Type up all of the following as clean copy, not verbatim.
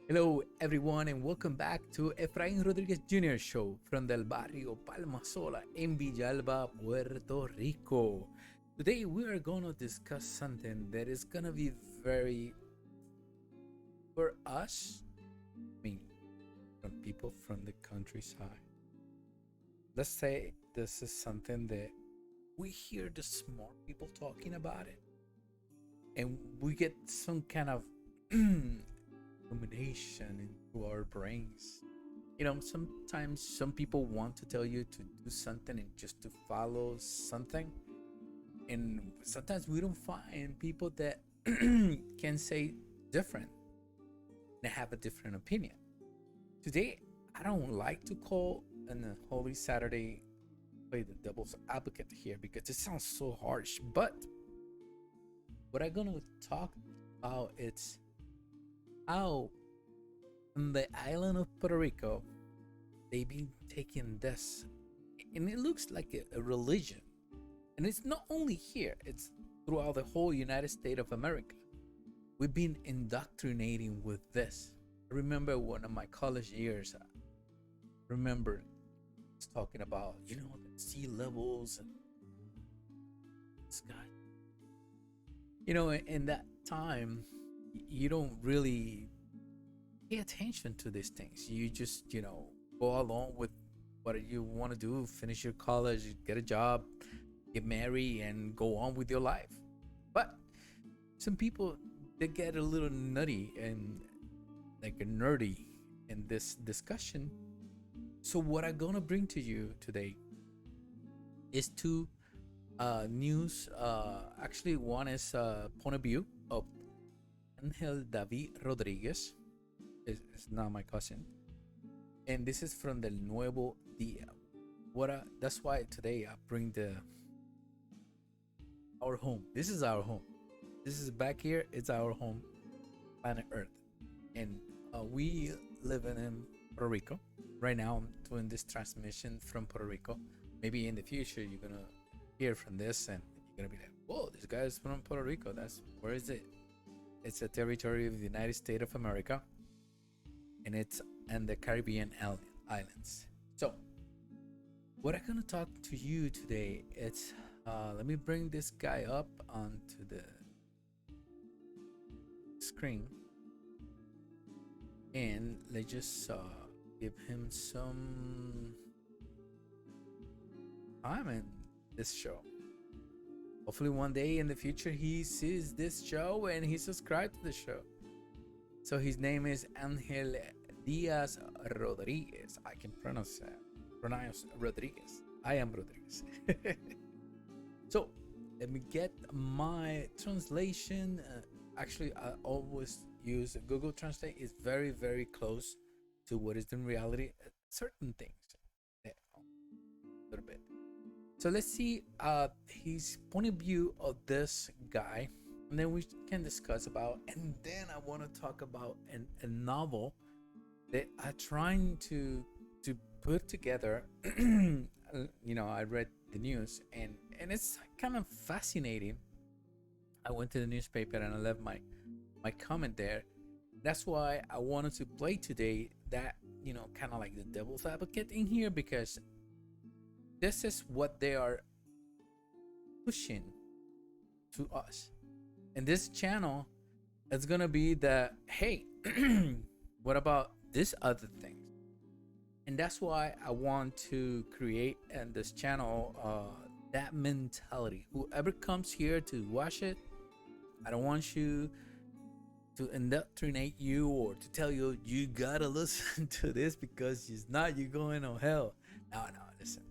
Hello, everyone, and welcome back to Efrain Rodriguez Jr. Show from Del Barrio Palma Sola in Villalba, Puerto Rico. Today, we are going to discuss something that is going to be very for us, I mean, from people from the countryside. Let's say this is something that we hear the smart people talking about it, and we get some kind of illumination into our brains. Sometimes some people want to tell you to do something and just to follow something, and sometimes we don't find people that can say different and have a different opinion. Today, I don't like to call on a Holy Saturday play the devil's advocate here because it sounds so harsh. But what I'm gonna talk about is how on the island of Puerto Rico they've been taking this, and it looks like a religion. And it's not only here, it's throughout the whole United States of America. We've been indoctrinating with this. I remember one of my college years, I remember talking about, the sea levels and sky. In that time, you don't really pay attention to these things. You just, go along with what you want to do, finish your college, get a job, get married, and go on with your life. But some people, they get a little nutty and like a nerdy in this discussion. So what I'm gonna bring to you today is two news. Actually, one is point of view of Angel David Rodriguez. Is not my cousin, and this is from the Nuevo Dia. That's why today I bring the our home. This is our home. This is back here. It's our home, planet Earth, and we live in Puerto Rico. Right now, I'm doing this transmission from Puerto Rico. Maybe in the future, you're gonna hear from this, and you're gonna be like, "Whoa, this guy is from Puerto Rico. That's where is it? It's a territory of the United States of America, and it's in the Caribbean islands." So, what I'm gonna talk to you today, it's let me bring this guy up onto the screen, and let's just give him some time in this show. Hopefully, one day in the future, he sees this show and he subscribed to the show. So his name is Angel Diaz Rodriguez. I can pronounce Rodriguez. I am Rodriguez. So let me get my translation. Actually, I always use Google Translate. It's very, very close to what is in reality. Certain things, a little bit. So let's see his point of view of this guy, and then we can discuss about. And then I want to talk about a novel that I'm trying to put together. I read the news, and it's kind of fascinating. I went to the newspaper and I left my comment there. That's why I wanted to play today that, kind of like the devil's advocate in here, because this is what they are pushing to us. And this channel is gonna be the hey, what about this other thing? And that's why I want to create in this channel that mentality. Whoever comes here to watch it, I don't want you to indoctrinate you or to tell you you gotta listen to this because it's not, you're going to hell. No, listen.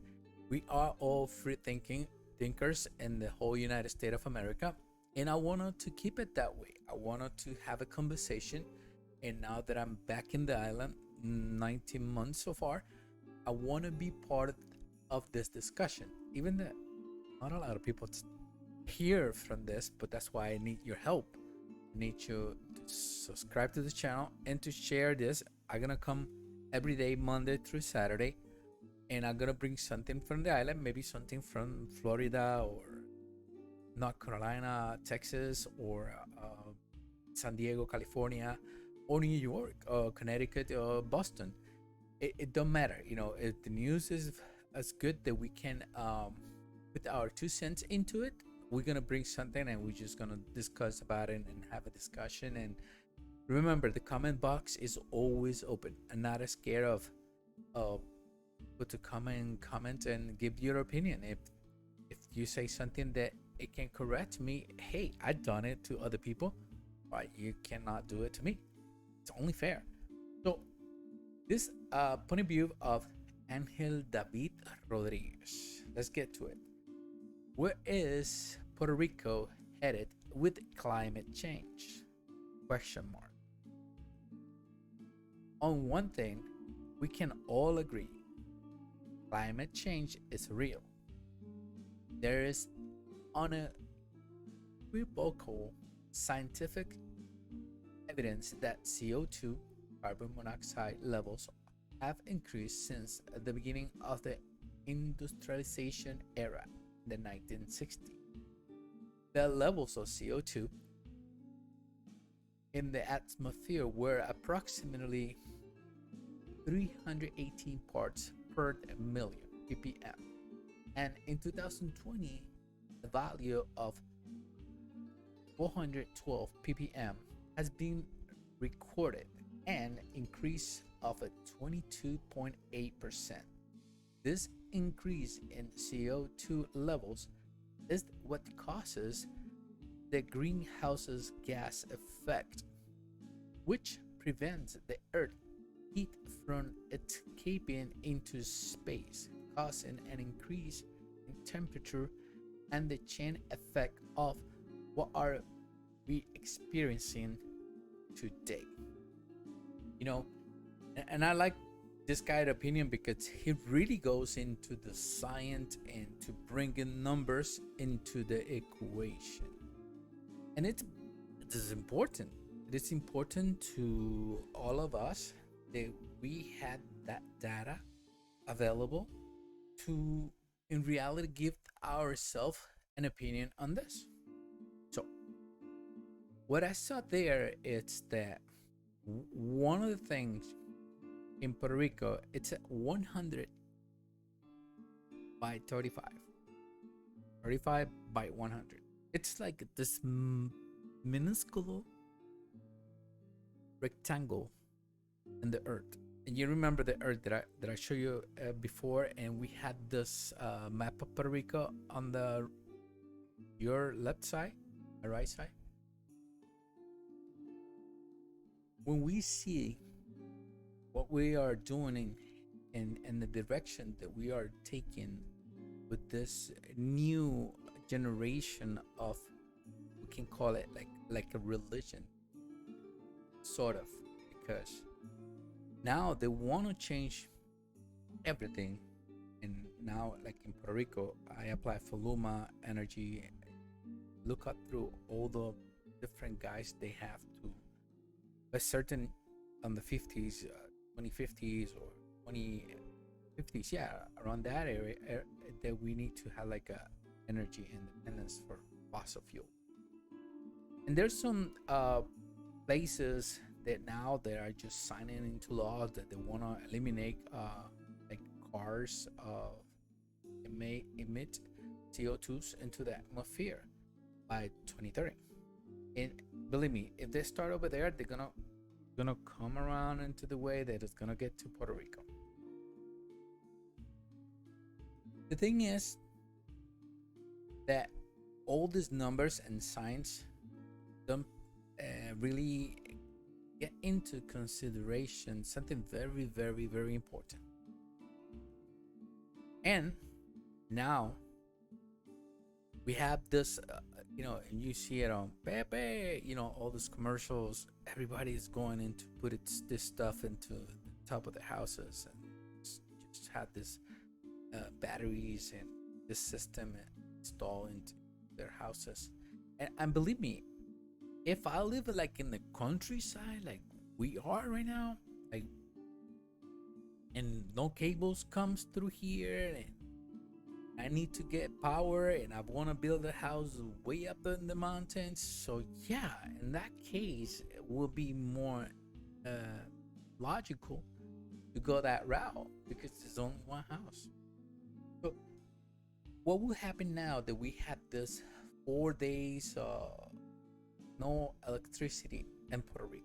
We are all free thinkers in the whole United States of America, and I wanted to keep it that way. I wanted to have a conversation, and now that I'm back in the island, 19 months so far, I want to be part of this discussion. Even that not a lot of people hear from this, but that's why I need your help. I need you to subscribe to the channel and to share this. I'm gonna come every day, Monday through Saturday, and I'm gonna bring something from the island, maybe something from Florida or North Carolina, Texas, or San Diego, California, or New York or Connecticut or Boston. It don't matter, you know. If the news is as good that we can put our 2 cents into it, we're gonna bring something and we're just gonna discuss about it and have a discussion. And remember, the comment box is always open. I'm not scared of uh but to comment and give your opinion. If you say something that it can correct me, hey, I've done it to other people, but you cannot do it to me. It's only fair. So this point of view of Angel David Rodriguez. Let's get to it. Where is Puerto Rico headed with climate change? Question mark. On one thing, we can all agree: climate change is real. There is unequivocal scientific evidence that CO2, carbon monoxide levels, have increased since the beginning of the industrialization era in the 1960s. The levels of CO2 in the atmosphere were approximately 318 parts per million ppm, and in 2020 the value of 412 ppm has been recorded, an increase of a 22.8%. This increase in CO2 levels is what causes the greenhouse gas effect, which prevents the Earth heat from escaping into space, causing an increase in temperature and the chain effect of what are we experiencing today. You know, and I like this guy's opinion because he really goes into the science and to bringing numbers into the equation. And it is important. It is important to all of us that we had that data available to in reality give ourselves an opinion on this. So what I saw there is that one of the things in Puerto Rico, it's at 100 by 35 by 100. It's like this minuscule rectangle in the earth. And you remember the earth that I showed you before, and we had this map of Puerto Rico on the your left side, the right side. When we see what we are doing in the direction that we are taking with this new generation of, we can call it like a religion, sort of, because now they want to change everything. And now, like in Puerto Rico, I apply for Luma Energy. Look up through all the different guys they have to a certain on the 50s, 2050s or 2050s, yeah, around that area, that we need to have like a energy independence for fossil fuel. And there's some places that now they are just signing into laws that they want to eliminate like cars emit CO2s into the atmosphere by 2030. And believe me, if they start over there, they're gonna come around into the way that it's gonna get to Puerto Rico. The thing is that all these numbers and science don't really get into consideration something very, very, very important. And now we have this, and you see it on Pepe, all these commercials. Everybody is going in to put this stuff into the top of the houses and just have this batteries and this system installed into their houses. And believe me, if I live like in the countryside, like we are right now, like, and no cables comes through here, and I need to get power, and I want to build a house way up in the mountains. So yeah, in that case, it will be more logical to go that route because there's only one house. But what will happen now that we had this 4 days no electricity in Puerto Rico?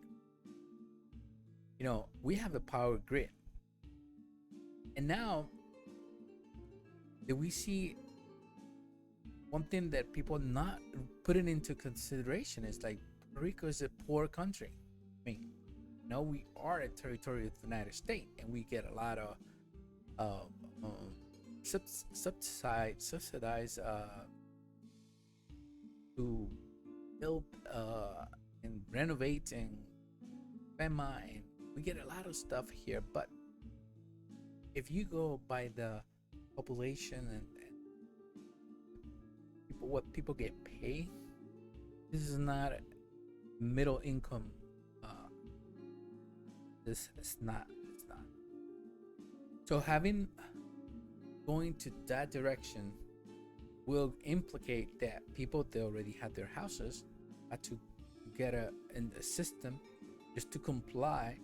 We have a power grid, and now that we see one thing that people not putting into consideration is like Puerto Rico is a poor country. I mean, we are a territory of the United States, and we get a lot of uh, um, subsidized to build and renovate and FEMA, and we get a lot of stuff here. But if you go by the population and people, what people get paid, this is not middle income. This is not. It's not. So going to that direction will implicate that people that already had their houses had to get in a system just to comply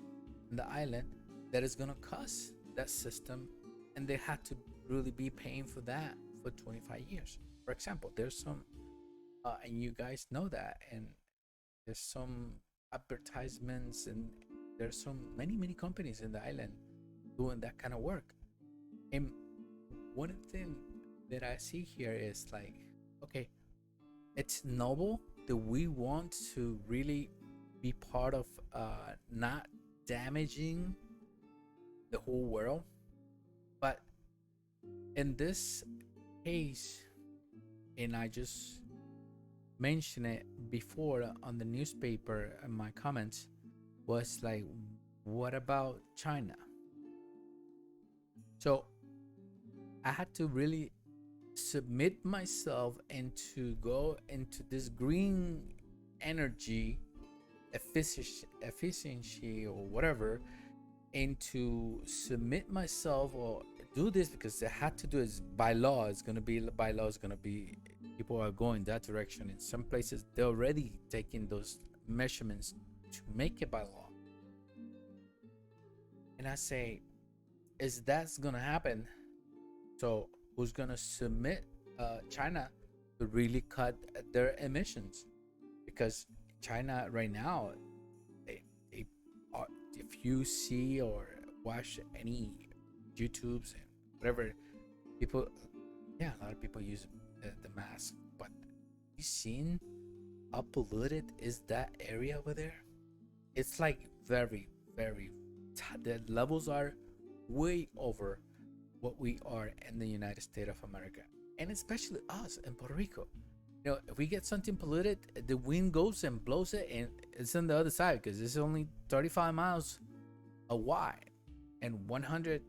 in the island that is going to cost that system, and they had to really be paying for that for 25 years. For example, there's some and you guys know that, and there's some advertisements, and there's some many companies in the island doing that kind of work. And one thing that I see here is like, okay, it's noble that we want to really be part of not damaging the whole world, but in this case, and I just mentioned it before on the newspaper in my comments, was like, what about China? So I had to really submit myself and to go into this green energy efficiency or whatever, and to submit myself or do this because I had to do it by law. It's gonna be people are going that direction. In some places they're already taking those measurements to make it by law. And I say, is that's gonna happen? So who's gonna submit China to really cut their emissions? Because China right now, they are, if you see or watch any YouTubes and whatever, people, yeah, a lot of people use the mask, but you seen how polluted is that area over there? It's like very the levels are way over what we are in the United States of America, and especially us in Puerto Rico. If we get something polluted, the wind goes and blows it, and it's on the other side because it's only 35 miles wide and 100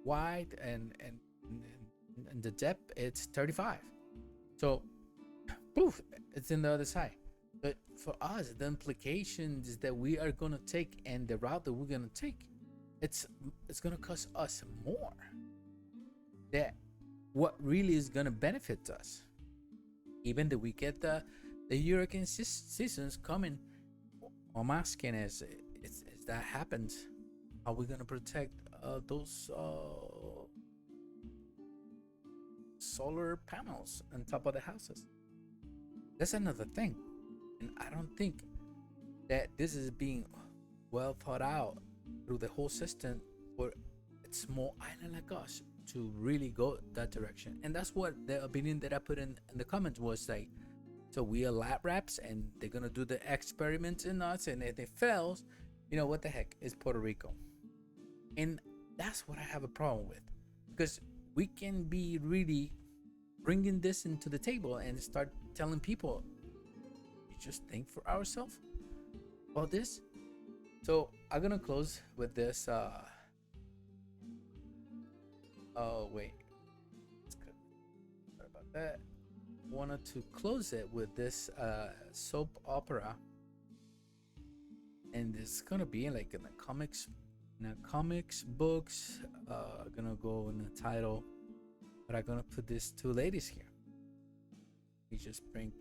wide, and the depth it's 35. So, poof, it's in the other side. But for us, the implications that we are gonna take and the route that we're gonna take, it's gonna cost us more. That what really is gonna benefit us. Even that we get the hurricane seasons coming, I'm asking is that happens, are we gonna protect those solar panels on top of the houses? That's another thing, and I don't think that this is being well thought out through the whole system for a small island like us to really go that direction. And that's what the opinion that I put in the comments was like, so we are lab rats and they're gonna do the experiments in us, and if it fails, what the heck is Puerto Rico? And that's what I have a problem with, because we can be really bringing this into the table and start telling people, you just think for ourselves about this. So I'm gonna close with this oh wait, sorry about that. Wanted to close it with this soap opera, and it's gonna be like in the comics books. Gonna go in the title, but I'm gonna put these two ladies here. We just bring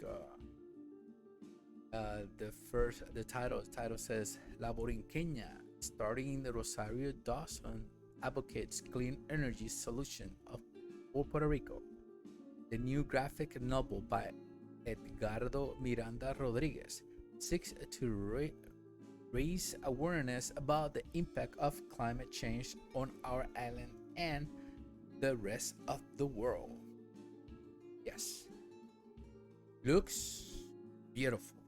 The title says La Borinqueña, starting the Rosario Dawson advocates clean energy solution for Puerto Rico. The new graphic novel by Edgardo Miranda Rodriguez seeks to raise awareness about the impact of climate change on our island and the rest of the world. Yes, looks beautiful.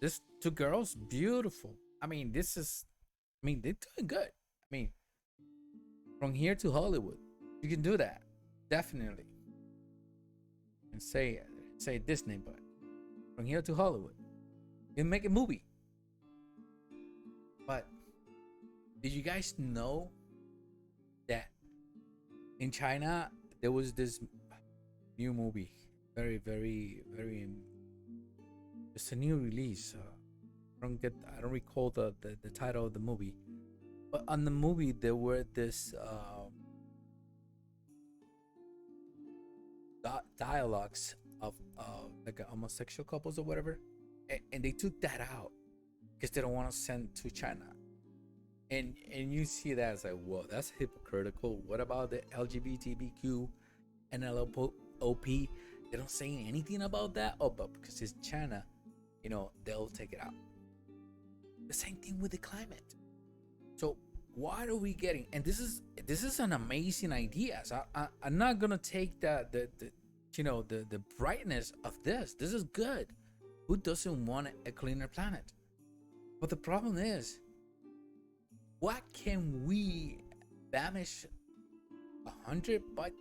This two girls, beautiful. I mean, they're doing good. I mean, from here to Hollywood, you can do that, definitely. And say Disney, but from here to Hollywood, you can make a movie. But did you guys know that in China there was this new movie, very, very, very. It's a new release. I don't recall the title of the movie, but on the movie there were this dialogues of like homosexual couples or whatever, and they took that out because they don't want to send to China. And you see that as like, whoa, that's hypocritical. What about the LGBTQ and LOP? They don't say anything about that. Oh, but because it's China, they'll take it out. The same thing with the climate. So what are we getting? And this is an amazing idea. So I'm not gonna take the brightness of this. This is good. Who doesn't want a cleaner planet? But the problem is, what can we damage 100 by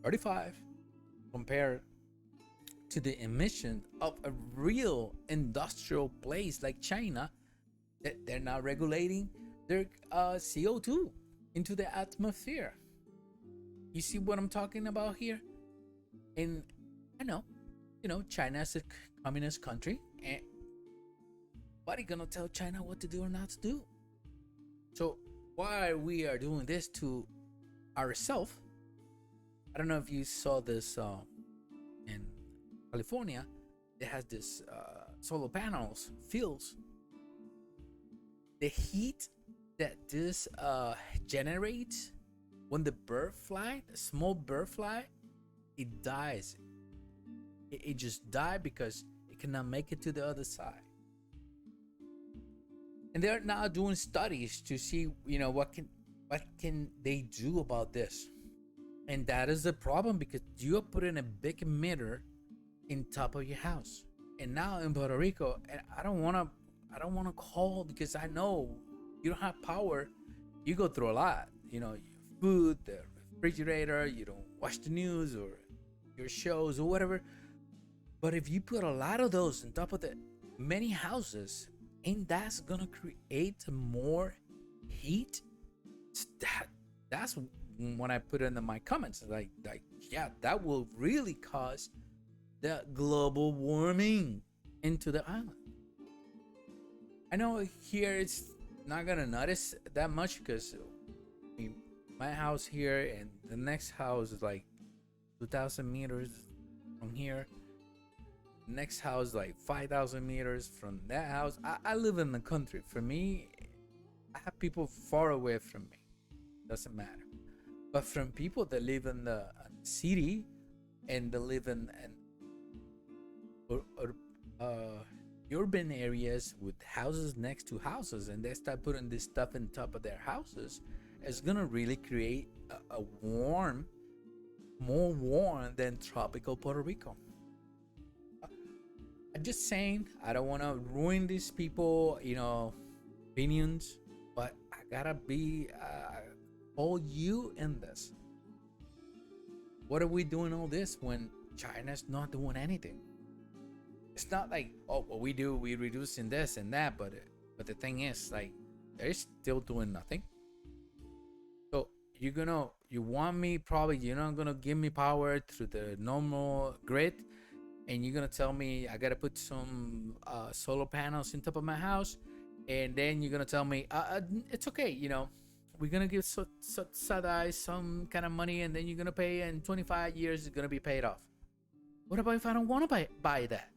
35 compared to the emission of a real industrial place like China that they're now regulating their CO2 into the atmosphere? You see what I'm talking about here? And I know, China is a communist country, and what are you gonna tell China what to do or not to do? So why we are doing this to ourselves? I don't know if you saw this in California. They has this solar panels fields. The heat that this generates when the small bird fly, it dies. It just died because it cannot make it to the other side. And they're now doing studies to see, what can they do about this. And that is the problem, because you are putting a big emitter in top of your house. And now in Puerto Rico, and I don't want to call, because I know you don't have power. You go through a lot, food, the refrigerator, you don't watch the news or your shows or whatever. But if you put a lot of those on top of the many houses, ain't that's gonna create more heat? That's when I put in my comments, like yeah, that will really cause the global warming into the island. I know here it's not gonna notice that much, because my house here and the next house is like 2,000 meters from here. Next house like 5,000 meters from that house. I live in the country. For me, I have people far away from me. Doesn't matter. But from people that live in the city and they live in urban areas with houses next to houses, and they start putting this stuff on top of their houses, it's gonna really create a more warm than tropical Puerto Rico. I'm just saying, I don't want to ruin these people, opinions, but I gotta be all you in this. What are we doing all this when China's not doing anything? It's not like, oh, what we do, we reducing this and that, but the thing is, like, they're still doing nothing. So you want me, probably you're not gonna give me power through the normal grid, and you're gonna tell me I gotta put some solar panels on top of my house, and then you're gonna tell me it's okay, we're gonna give subsidize some kind of money, and then you're gonna pay, in 25 years it's gonna be paid off. What about if I don't want to buy that?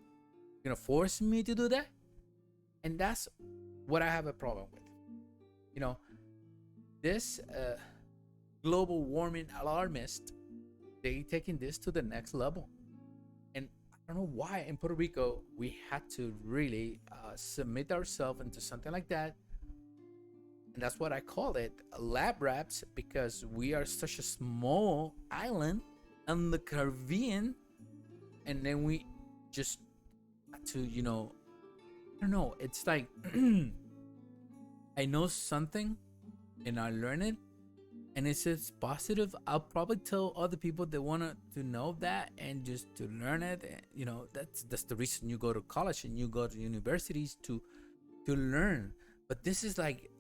force me to do that. And that's what I have a problem with. You know, this global warming alarmist, they taking this to the next level. And I don't know why in Puerto Rico we had to really submit ourselves into something like that. And that's what I call it, lab rats, because we are such a small island in the Caribbean, and then we just had to, I don't know. It's like I know something and I learn it, and it's just positive. I'll probably tell other people that want to know that and just to learn it. That's the reason you go to college and you go to universities to learn. But this is like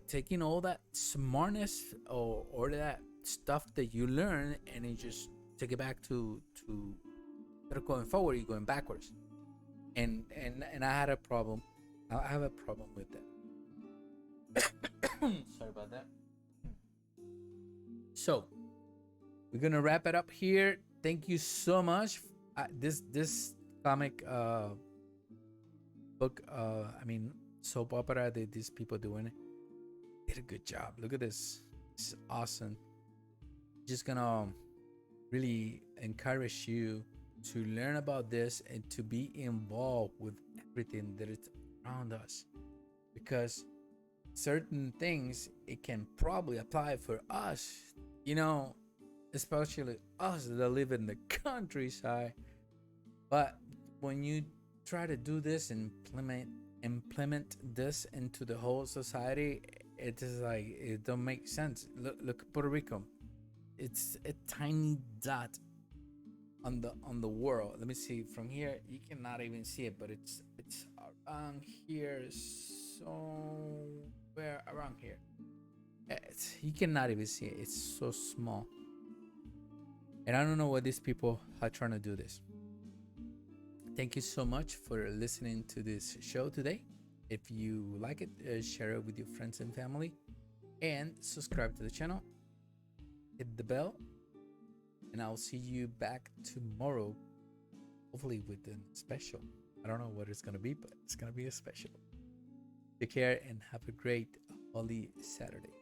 taking all that smartness or that stuff that you learn and then just take it back to instead of going forward, you're going backwards. And I had a problem. I have a problem with that. Sorry about that. So we're gonna wrap it up here. Thank you so much. This comic book, I mean soap opera that these people doing it did a good job. Look at this. It's awesome. Just gonna really encourage you to learn about this and to be involved with everything that is around us, because certain things it can probably apply for us, especially us that live in the countryside. But when you try to do this and implement this into the whole society, it is like it don't make sense. Look at Puerto Rico. It's a tiny dot on the world. Let me see from here. You cannot even see it, but it's around here, somewhere around here. You cannot even see it. It's so small, and I don't know why these people are trying to do this. Thank you so much for listening to this show today. If you like it, share it with your friends and family, and subscribe to the channel. Hit the bell, and I'll see you back tomorrow, hopefully with a special. I don't know what it's gonna be, but it's gonna be a special. Take care and have a great Holy Saturday.